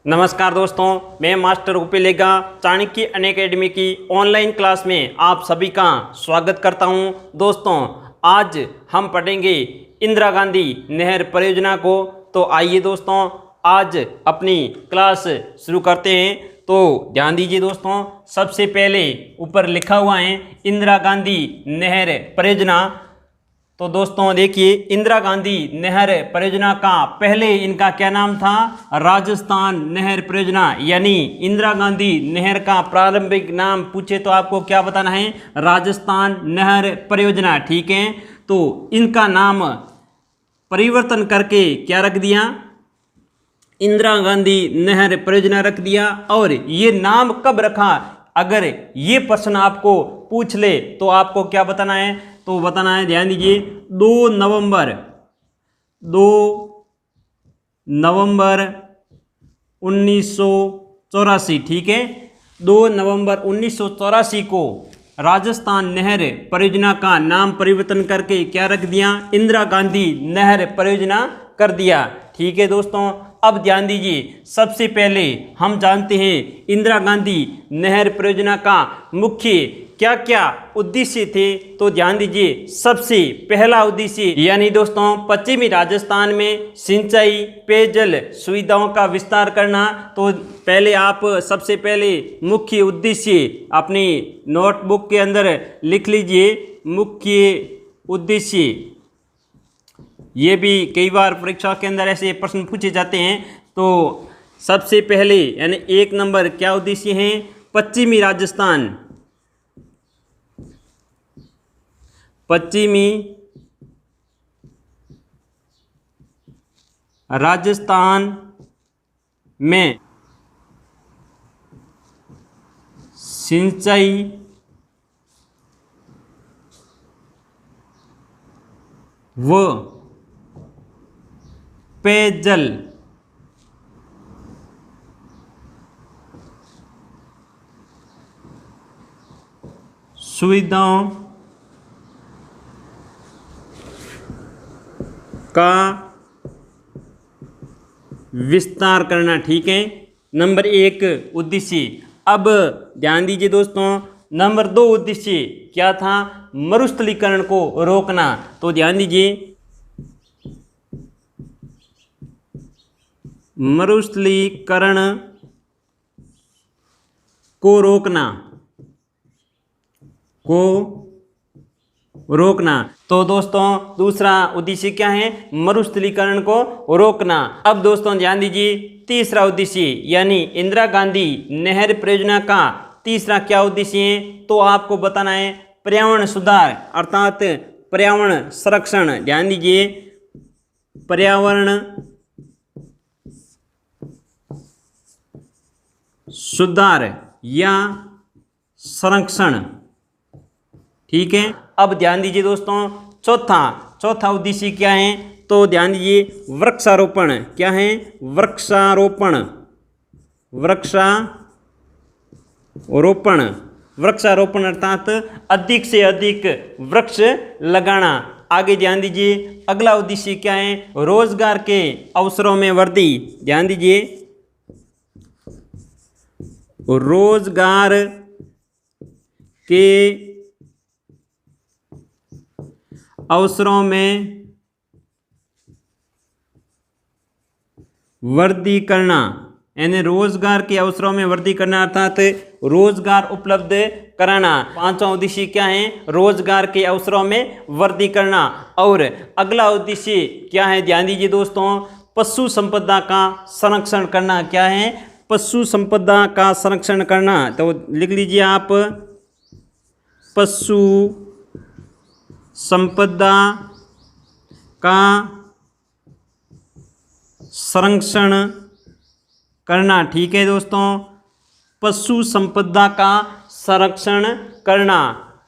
नमस्कार दोस्तों, मैं मास्टर उपेलेगा चाणक्य अनअकैडमी की ऑनलाइन क्लास में आप सभी का स्वागत करता हूं। दोस्तों, आज हम पढ़ेंगे इंदिरा गांधी नहर परियोजना को। तो आइए दोस्तों, आज अपनी क्लास शुरू करते हैं। तो ध्यान दीजिए दोस्तों, सबसे पहले ऊपर लिखा हुआ है इंदिरा गांधी नहर परियोजना। तो दोस्तों देखिए, इंदिरा गांधी नहर परियोजना का पहले इनका क्या नाम था? राजस्थान नहर परियोजना। यानी इंदिरा गांधी नहर का प्रारंभिक नाम पूछे तो आपको क्या बताना है? राजस्थान नहर परियोजना। ठीक है, तो इनका नाम परिवर्तन करके क्या रख दिया? इंदिरा गांधी नहर परियोजना रख दिया। और ये नाम कब रखा, अगर ये प्रश्न आपको पूछ ले तो आपको क्या बताना है? तो बताना है, ध्यान दीजिए, 2 नवंबर 1984। ठीक है, 2 नवंबर 1984 को राजस्थान नहर परियोजना का नाम परिवर्तन करके क्या रख दिया? इंदिरा गांधी नहर परियोजना कर दिया। ठीक है दोस्तों, अब ध्यान दीजिए, सबसे पहले हम जानते हैं इंदिरा गांधी नहर परियोजना का मुख्य क्या क्या उद्देश्य थे। तो ध्यान दीजिए, सबसे पहला उद्देश्य यानी दोस्तों पश्चिमी राजस्थान में सिंचाई पेयजल सुविधाओं का विस्तार करना। तो पहले आप सबसे पहले मुख्य उद्देश्य अपनी नोटबुक के अंदर लिख लीजिए, मुख्य उद्देश्य। ये भी कई बार परीक्षा के अंदर ऐसे प्रश्न पूछे जाते हैं। तो सबसे पहले यानी 1 नंबर क्या उद्देश्य है? पश्चिमी राजस्थान, पश्चिमी राजस्थान में सिंचाई व पेयजल सुविधाओं का विस्तार करना। ठीक है, नंबर 1 उद्देश्य। अब ध्यान दीजिए दोस्तों, नंबर 2 उद्देश्य क्या था? मरुस्थलीकरण को रोकना। तो ध्यान दीजिए, मरुस्थलीकरण को रोकना। तो दोस्तों दूसरा उद्देश्य क्या है? मरुस्थलीकरण को रोकना। अब दोस्तों ध्यान दीजिए, तीसरा उद्देश्य यानी इंदिरा गांधी नहर परियोजना का तीसरा क्या उद्देश्य है? तो आपको बताना है पर्यावरण सुधार अर्थात पर्यावरण संरक्षण। ध्यान दीजिए, पर्यावरण सुधार या संरक्षण। ठीक है, अब ध्यान दीजिए दोस्तों, चौथा उद्देश्य क्या है? तो ध्यान दीजिए, वृक्षारोपण। क्या है? वृक्षारोपण अर्थात अधिक से अधिक वृक्ष लगाना। आगे ध्यान दीजिए, अगला उद्देश्य क्या है? रोजगार के अवसरों में वृद्धि। ध्यान दीजिए, रोजगार के अवसरों में वृद्धि करना। यानी रोजगार के अवसरों में वृद्धि करना अर्थात रोजगार उपलब्ध कराना। 5वां उद्देश्य क्या है? रोजगार के अवसरों में वृद्धि करना। और अगला उद्देश्य क्या है? ध्यान दीजिए दोस्तों, पशु संपदा का संरक्षण करना। क्या है? पशु संपदा का संरक्षण करना। तो लिख लीजिए आप, पशु संपदा का संरक्षण करना। ठीक है दोस्तों, पशु संपदा का संरक्षण करना।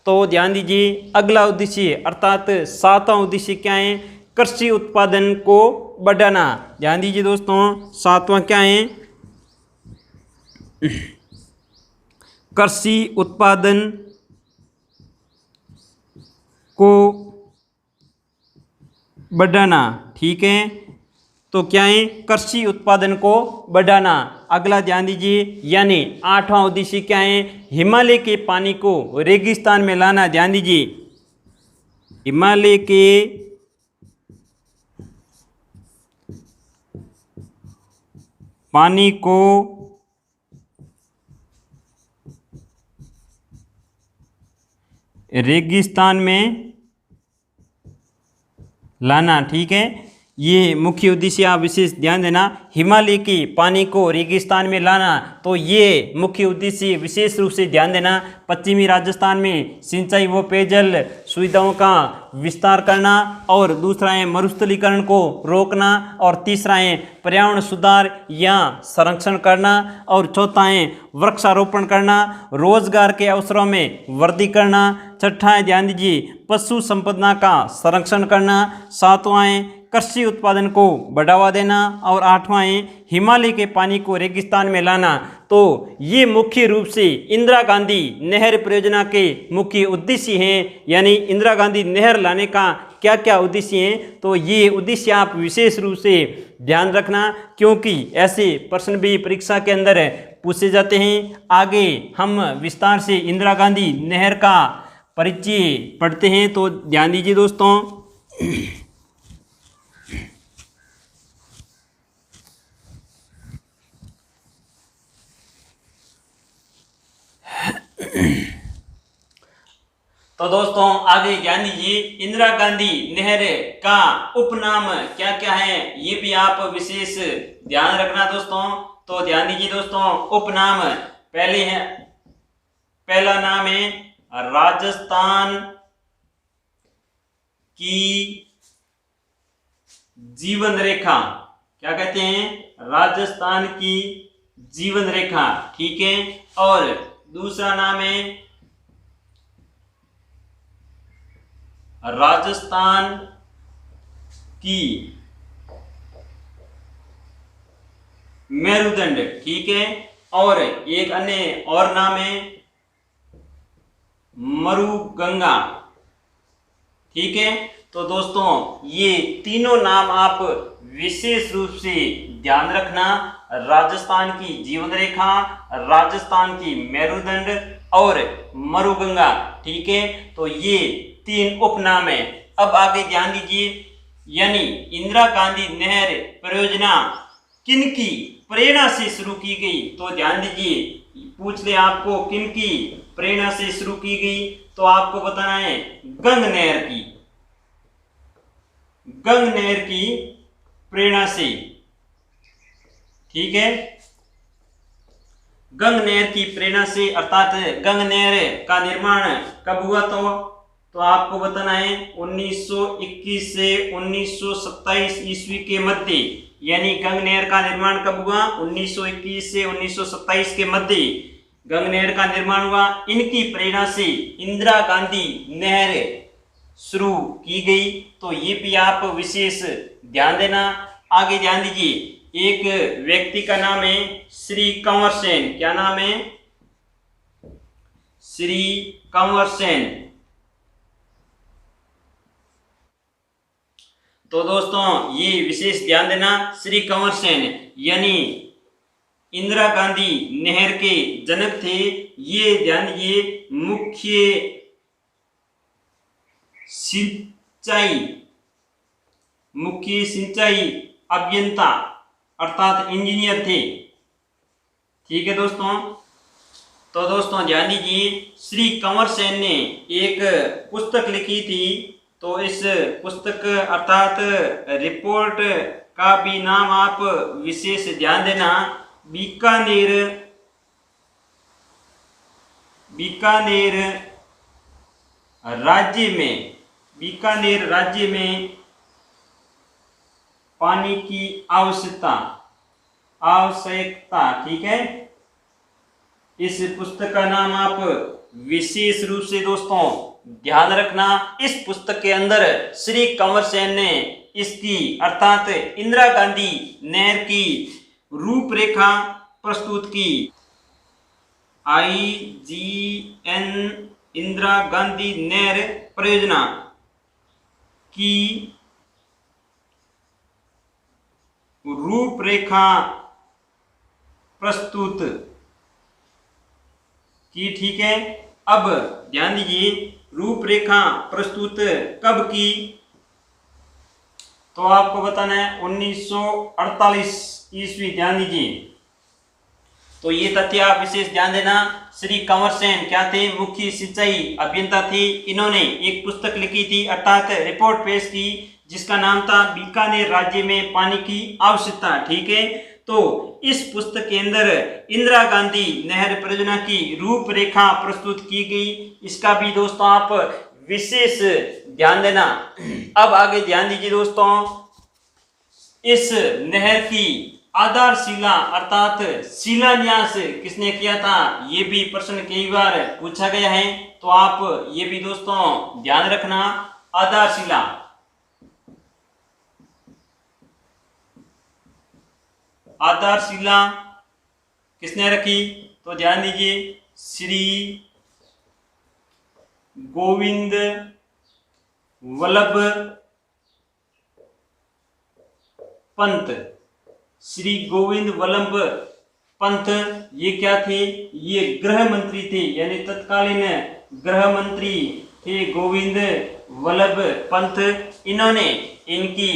तो ध्यान दीजिए, अगला उद्देश्य अर्थात 7वां उद्देश्य क्या है? कृषि उत्पादन को बढ़ाना। ध्यान दीजिए दोस्तों, 7वां क्या है? कृषि उत्पादन को बढ़ाना। ठीक है, तो क्या है? कृषि उत्पादन को बढ़ाना। अगला ध्यान दीजिए, यानी 8वां उद्देश्य क्या है, हिमालय के पानी को रेगिस्तान में लाना। ध्यान दीजिए, हिमालय के पानी को रेगिस्तान में लाना। ठीक है, ये मुख्य उद्देश्य आप विशेष ध्यान देना, हिमालय के पानी को रेगिस्तान में लाना। तो ये मुख्य उद्देश्य विशेष रूप से ध्यान देना। पश्चिमी राजस्थान में सिंचाई व पेयजल सुविधाओं का विस्तार करना, और दूसरा है मरुस्थलीकरण को रोकना, और तीसरा है पर्यावरण सुधार या संरक्षण करना, और चौथा है वृक्षारोपण करना, रोजगार के अवसरों में वृद्धि करना। छठा है, ध्यान दीजिए, पशु संपदा का संरक्षण करना। सातवां है कृषि उत्पादन को बढ़ावा देना, और आठवां है हिमालय के पानी को रेगिस्तान में लाना। तो ये मुख्य रूप से इंदिरा गांधी नहर परियोजना के मुख्य उद्देश्य हैं, यानी इंदिरा गांधी नहर लाने का क्या क्या उद्देश्य हैं। तो ये उद्देश्य आप विशेष रूप से ध्यान रखना, क्योंकि ऐसे प्रश्न भी परीक्षा के अंदर पूछे जाते हैं। आगे हम विस्तार से इंदिरा गांधी नहर का परिचय पढ़ते हैं, तो ध्यान दीजिए दोस्तों। तो दोस्तों आगे ध्यान दीजिए, इंदिरा गांधी नहर का उपनाम क्या क्या है, ये भी आप विशेष ध्यान रखना दोस्तों। तो ध्यान दीजिए दोस्तों, उपनाम पहला नाम है राजस्थान की जीवन रेखा। क्या कहते हैं, राजस्थान की जीवन रेखा। ठीक है, और दूसरा नाम है राजस्थान की मेरुदंड। ठीक है, और एक अन्य और नाम है मरुगंगा। ठीक है, तो दोस्तों ये तीनों नाम आप विशेष रूप से ध्यान रखना, राजस्थान की जीवन रेखा, राजस्थान की मेरुदंड और मरुगंगा। ठीक है, तो ये 3 उपनाम है। अब आगे ध्यान दीजिए, यानी इंदिरा गांधी नहर परियोजना किनकी प्रेरणा से शुरू की गई। तो ध्यान दीजिए, पूछ ले आपको किनकी प्रेरणा से शुरू की गई, तो आपको बताना है गंग नहर की, गंग नहर की प्रेरणा से। ठीक है, गंग नहर की प्रेरणा से, अर्थात गंग नहर का निर्माण कब हुआ, तो आपको बताना है 1921 से 1927 ईस्वी के मध्य, यानी गंग नहर का निर्माण कब हुआ, 1921 से 1927 के मध्य गंग नहर का निर्माण हुआ। इनकी प्रेरणा से इंदिरा गांधी नहर शुरू की गई। तो ये भी आप विशेष ध्यान देना। आगे ध्यान दीजिए, एक व्यक्ति का नाम है श्री कंवर सेन। क्या नाम है, श्री कंवर सेन। तो दोस्तों ये विशेष ध्यान देना, श्री कंवर सेन यानी इंदिरा गांधी नहर के जनक थे। ये ध्यान दीजिए, मुख्य सिंचाई अभियंता अर्थात इंजीनियर थे। ठीक है दोस्तों, तो दोस्तों ध्यान दीजिए, श्री कंवर सेन ने एक पुस्तक लिखी थी। तो इस पुस्तक अर्थात रिपोर्ट का भी नाम आप विशेष ध्यान देना, बीकानेर राज्य में पानी की आवश्यकता। ठीक है, इस पुस्तक का नाम आप विशेष रूप से दोस्तों ध्यान रखना। इस पुस्तक के अंदर श्री कंवर सेन ने इसकी अर्थात इंदिरा गांधी नहर की रूपरेखा प्रस्तुत की। IGN इंदिरा गांधी नहर परियोजना की रूपरेखा प्रस्तुत की। ठीक है, अब ध्यान दीजिए रूपरेखा प्रस्तुत कब की, तो आपको बताना है 1948 ईस्वी। ध्यान दीजिए, तो ये तथ्य आप विशेष ध्यान देना। श्री कंवर सेन क्या थे, मुख्य सिंचाई अभियंता थे। इन्होंने एक पुस्तक लिखी थी अर्थात रिपोर्ट पेश की जिसका नाम था बीकानेर राज्य में पानी की आवश्यकता। ठीक है, तो इस पुस्तक के अंदर इंदिरा गांधी नहर परियोजना की रूपरेखा प्रस्तुत की गई। इसका भी दोस्तों आप विशेष ध्यान देना। अब आगे ध्यान दीजिए दोस्तों, इस नहर की आधारशिला अर्थात शिलान्यास किसने किया था, ये भी प्रश्न कई बार पूछा गया है, तो आप ये भी दोस्तों ध्यान रखना। आधारशिला किसने रखी, तो ध्यान दीजिए श्री गोविंद वल्लभ पंत। श्री गोविंद वल्लभ पंत ये क्या थे, ये गृह मंत्री थे, यानी तत्कालीन गृह मंत्री थे गोविंद वल्लभ पंत। इन्होंने इनकी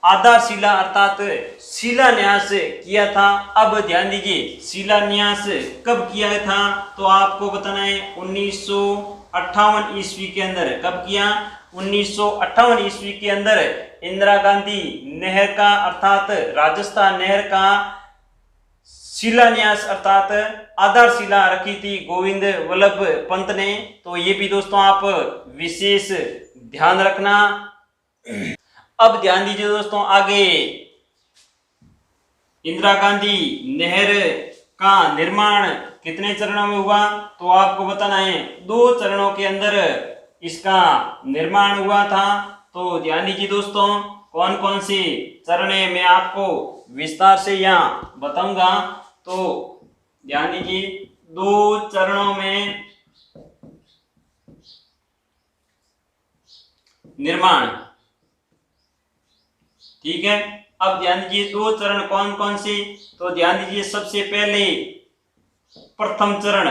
आधारशिला अर्थात शिलान्यास किया था। अब ध्यान दीजिए शिलान्यास कब किया था, तो आपको बताना है 1958 ईस्वी के अंदर। कब किया, 1958 ईस्वी के अंदर इंदिरा गांधी नहर का अर्थात राजस्थान नहर का शिलान्यास अर्थात आधारशिला रखी थी गोविंद वल्लभ पंत ने। तो ये भी दोस्तों आप विशेष ध्यान रखना। अब ध्यान दीजिए दोस्तों आगे, इंदिरा गांधी नहर का निर्माण कितने चरणों में हुआ, तो आपको बताना है 2 चरणों के अंदर इसका निर्माण हुआ था। तो ध्यान दीजिए दोस्तों कौन कौन से चरण है मैं आपको विस्तार से यहाँ बताऊंगा। तो ध्यान दीजिए 2 चरणों में निर्माण। ठीक है, अब ध्यान दीजिए 2 चरण कौन कौन से, तो ध्यान दीजिए सबसे पहले प्रथम चरण।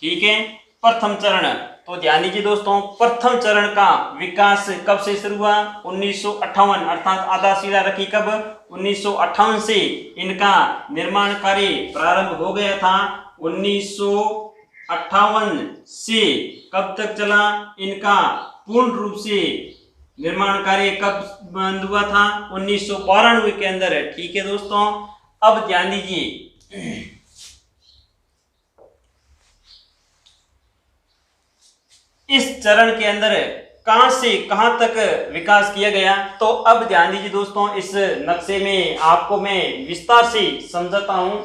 ठीक है, प्रथम चरण, तो ध्यान दीजिए दोस्तों प्रथम चरण का विकास कब से शुरू हुआ, 1958 अर्थात आधारशिला रखी कब, 1958 से इनका निर्माण कार्य प्रारंभ हो गया था। 1958 से कब तक चला, इनका पूर्ण रूप से निर्माण कार्य कब बंद हुआ था, 1992 के अंदर। ठीक है दोस्तों, अब ध्यान दीजिए इस चरण के अंदर कहां से कहां तक विकास किया गया। तो अब ध्यान दीजिए दोस्तों इस नक्शे में आपको मैं विस्तार से समझाता हूं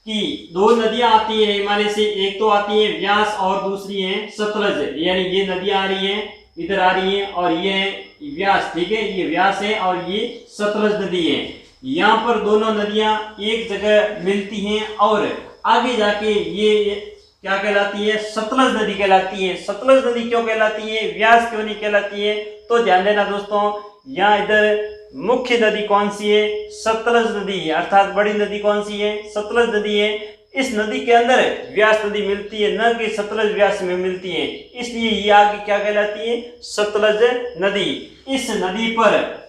कि 2 नदियां आती है हिमालय से, एक तो आती है व्यास और दूसरी है सतलज, यानी ये नदियां आ रही है इधर आ रही है और ये है व्यास। ठीक है, ये व्यास है और ये सतलज नदी है। यहाँ पर दोनों नदियां एक जगह मिलती हैं और आगे जाके ये क्या कहलाती है, सतलज नदी कहलाती है। सतलज नदी क्यों कहलाती है, व्यास क्यों नहीं कहलाती है, तो ध्यान देना दोस्तों यहाँ इधर मुख्य नदी कौन सी है, सतलज नदी है, अर्थात बड़ी नदी कौन सी है, सतलज नदी है। इस नदी के अंदर व्यास नदी मिलती है, न कि सतलज व्यास में मिलती है, इसलिए ये आगे क्या कहलाती है, सतलज नदी। इस नदी पर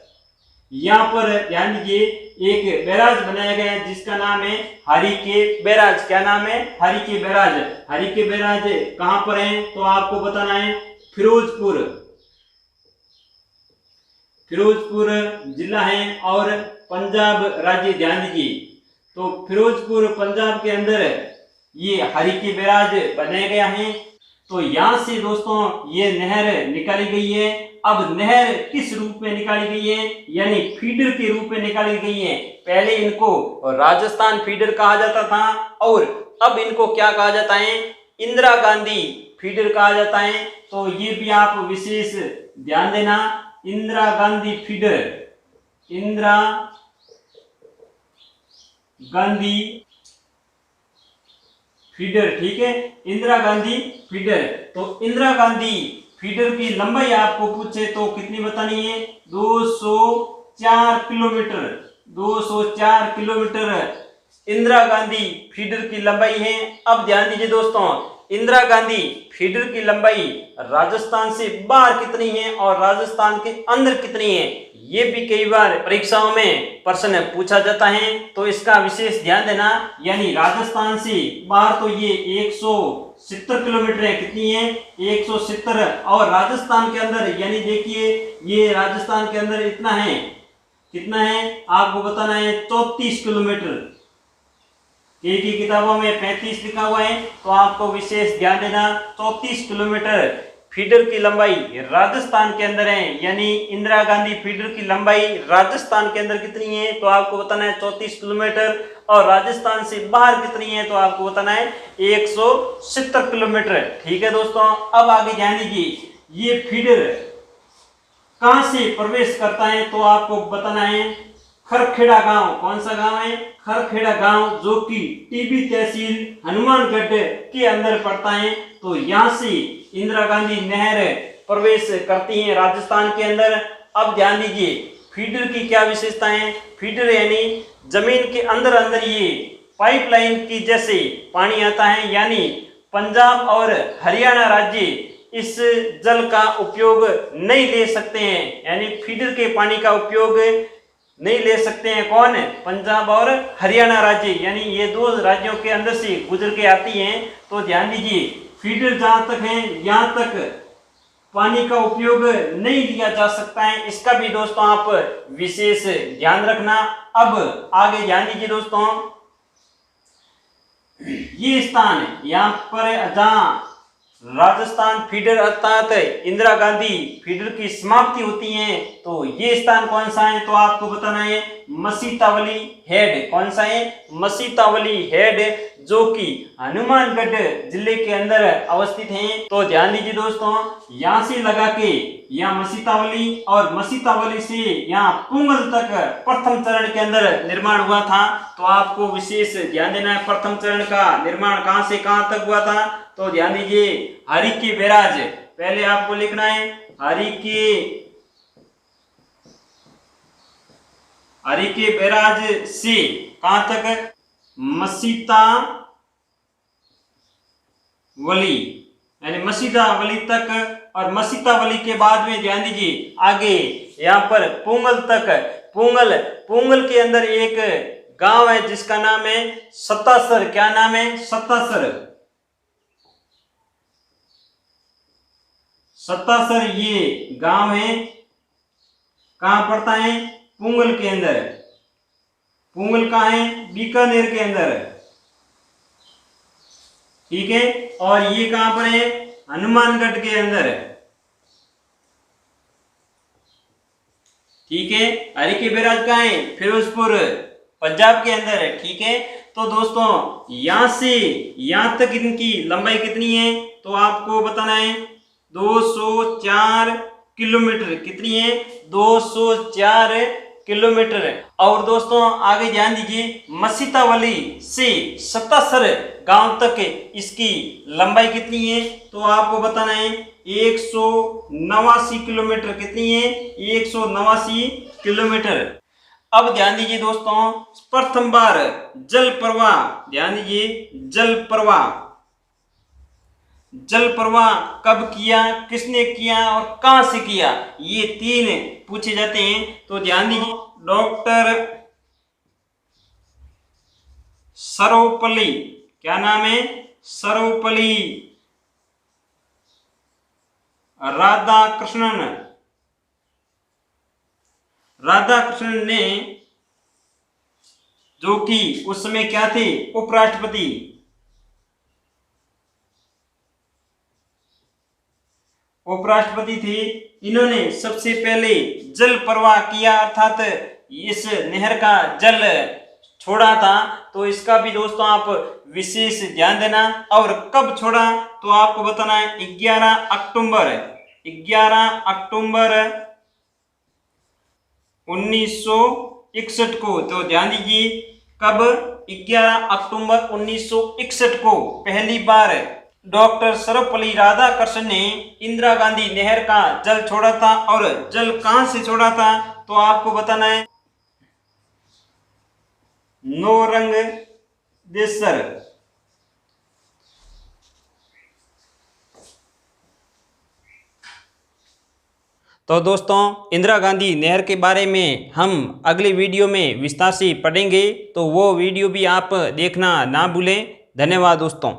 यहाँ पर ध्यान दीजिए एक बैराज बनाया गया है जिसका नाम है हरिके बैराज। क्या नाम है, हरिके बैराज। हरिके बैराज कहां पर है, तो आपको बताना है फिरोजपुर जिला है और पंजाब राज्य। ध्यान दीजिए तो फिरोजपुर पंजाब के अंदर ये हरिके बैराज बनाया गया है। तो यहां से दोस्तों ये नहर निकाली गई है। अब नहर किस रूप में निकाली गई है, यानी फीडर के रूप में निकाली गई है। पहले इनको राजस्थान फीडर कहा जाता था और अब इनको क्या कहा जाता है, इंदिरा गांधी फीडर कहा जाता है। तो ये भी आप विशेष ध्यान देना, इंदिरा गांधी फीडर, इंदिरा गांधी फीडर। ठीक है, इंदिरा गांधी फीडर। तो इंदिरा गांधी फीडर की लंबाई आपको पूछे तो कितनी बतानी है, 204 kilometre. 204 kilometre Indira Gandhi feeder की लंबाई है। अब ध्यान दीजिए दोस्तों, इंदिरा गांधी फीडर की लंबाई राजस्थान से बाहर कितनी है और राजस्थान के अंदर कितनी है, ये भी कई बार परीक्षाओं में प्रश्न पूछा जाता है, तो इसका विशेष ध्यान देना। यानी राजस्थान से बाहर तो ये 170 किलोमीटर है, कितनी है 170, और राजस्थान के अंदर यानी देखिए ये राजस्थान के अंदर इतना है, कितना है आपको बताना है 34 किलोमीटर। एक ही किताबों में 35 लिखा हुआ है, तो आपको विशेष ध्यान देना 34 किलोमीटर फीडर की लंबाई राजस्थान के अंदर है। यानी इंदिरा गांधी फीडर की लंबाई राजस्थान के अंदर कितनी है, तो आपको बताना है 34 किलोमीटर, और राजस्थान से बाहर कितनी है, तो आपको बताना है 170 किलोमीटर। ठीक है दोस्तों, अब आगे ध्यान दीजिए, ये फीडर कहां से प्रवेश करता है, तो आपको बताना है खरखेड़ा गांव। कौन सा गांव है, खरखेड़ा गांव, जो कि टीबी तहसील हनुमानगढ़ के अंदर पड़ता है। तो यहाँ से इंदिरा गांधी नहर प्रवेश करती है राजस्थान के अंदर। अब ध्यान दीजिए फीडर की क्या विशेषताएं हैं। फीडर यानी जमीन के अंदर अंदर ये पाइपलाइन की जैसे पानी आता है, यानी पंजाब और हरियाणा राज्य इस जल का उपयोग नहीं ले सकते हैं, यानी फीडर के पानी का उपयोग नहीं ले सकते हैं। कौन, पंजाब और हरियाणा राज्य, यानी ये दो राज्यों के अंदर से गुजर के आती हैं। तो ध्यान दीजिए फीडर जहां तक है यहां तक पानी का उपयोग नहीं लिया जा सकता है, इसका भी दोस्तों आप विशेष ध्यान रखना। अब आगे ध्यान दीजिए दोस्तों, ये स्थान यहाँ पर जहां राजस्थान फीडर अर्थात इंदिरा गांधी फीडर की समाप्ति होती है, तो ये स्थान कौन सा है, तो आपको बताना है मसीतावली हेड। कौन सा है, मसीतावली हेड, जो कि हनुमानगढ़ जिले के अंदर अवस्थित है। तो ध्यान दीजिए दोस्तों, यहाँ से लगा के यहाँ मसीतावली, और मसीतावली से यहाँ पुंगल तक प्रथम चरण के अंदर निर्माण हुआ था। तो आपको विशेष ध्यान देना है, प्रथम चरण का निर्माण कहां से कहां तक हुआ था, तो ध्यान दीजिए हरिके बैराज, पहले आपको लिखना है हरिके बैराज से कहां तक, मसीतावली, यानी मसीतावली तक, और मसीतावली के बाद में ध्यान दीजिए आगे यहाँ पर पुंगल तक। पुंगल के अंदर एक गांव है जिसका नाम है सत्तासर। क्या नाम है, सत्तासर ये गांव है, कहां पड़ता है, पुंगल के अंदर। पुंगल कहां है, बीकानेर के अंदर। ठीक है, और ये कहां पर है, हनुमानगढ़ के अंदर। ठीक है, हरिके बैराज कहां है, फिरोजपुर पंजाब के अंदर है। ठीक है, तो दोस्तों यहां से यहां तक इनकी लंबाई कितनी है, तो आपको बताना है 204 किलोमीटर। कितनी है, 204 किलोमीटर। और दोस्तों आगे ध्यान दीजिए, मसीतावली से सत्तासर गांव तक इसकी लंबाई कितनी है, तो आपको बताना है 189 किलोमीटर। कितनी है, 189 किलोमीटर। अब ध्यान दीजिए दोस्तों, प्रथम बार जल प्रवाह, ध्यान दीजिए जल प्रवाह कब किया, किसने किया और कहां से किया, ये 3 पूछे जाते हैं। तो ध्यान दीजिए, डॉक्टर सर्वपल्ली, क्या नाम है, सर्वपल्ली राधाकृष्णन ने, जो कि उस समय क्या थे, उपराष्ट्रपति थे। इन्होंने सबसे पहले जल प्रवाह किया, अर्थात इस नहर का जल छोड़ा था। तो इसका भी दोस्तों आप विशेष ध्यान देना। और कब छोड़ा, तो आपको बताना है 11 अक्टूबर 1961 को। तो ध्यान दीजिए कब, 11 अक्टूबर 1961 को पहली बार डॉक्टर सर्वपल्ली राधाकृष्णन ने इंदिरा गांधी नहर का जल छोड़ा था। और जल कहां से छोड़ा था, तो आपको बताना है नौरंगदेश्वर। तो दोस्तों, इंदिरा गांधी नहर के बारे में हम अगले वीडियो में विस्तार से पढ़ेंगे, तो वो वीडियो भी आप देखना ना भूलें। धन्यवाद दोस्तों।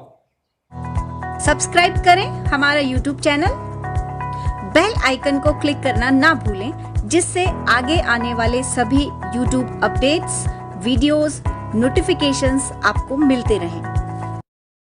सब्सक्राइब करें हमारा YouTube चैनल, बेल आइकन को क्लिक करना ना भूलें, जिससे आगे आने वाले सभी YouTube अपडेट्स, वीडियोस, नोटिफिकेशंस आपको मिलते रहें।